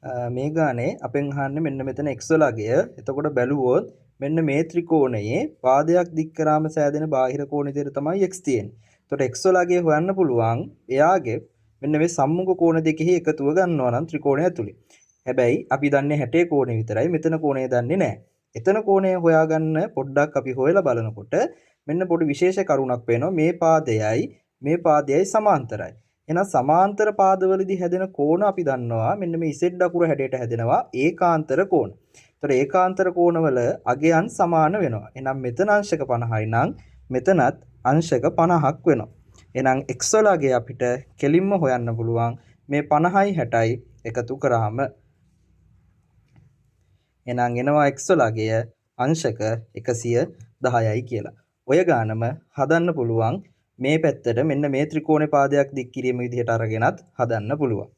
මේ ගානේ අපෙන් අහන්නේ මෙන්න මෙතන x වල අගය. එතකොට බැලුවොත් මෙන්න මේ ත්‍රිකෝණයේ පාදයක් දික් කරාම සෑදෙන බාහිර කෝණ විතර තමයි x තියෙන්නේ. එතකොට x වල අගය හොයන්න පුළුවන් එයාගේ මෙන්න මේ සම්මුඛ කෝණ දෙකෙහි එකතුව ගන්නවා නම් ත්‍රිකෝණය ඇතුලේ. හැබැයි අපි දන්නේ 60 කෝණය විතරයි. මෙතන කෝණය දන්නේ නැහැ. එතන කෝණය හොයාගන්න පොඩ්ඩක් අපි හොයලා බලනකොට මෙන්න පොඩි විශේෂ කරුණක් වෙනවා. මේ පාදයයි සමාන්තරයි. එහෙනම් සමාන්තර පාදවලදී හැදෙන කෝණ අපි දන්නවා මෙන්න මේ Z අකුර හැඩයට හැදෙනවා ඒකාන්තර කෝණ. ඒතර ඒකාන්තර කෝණවල අගයන් සමාන වෙනවා. එහෙනම් මෙතන අංශක 50යි නම් මෙතනත් අංශක 50ක් වෙනවා. එහෙනම් x වල අගය අපිට කෙලින්ම හොයන්න පුළුවන් මේ 50යි 60යි එකතු කරාම. එහෙනම් එනවා x වල අගය අංශක 110යි කියලා. ඔය ගානම හදන්න පුළුවන් මේ පැත්තට මෙන්න මේ ත්‍රිකෝණේ පාදයක් දික් කිරීම විදිහට අරගෙනත් හදන්න පුළුවන්.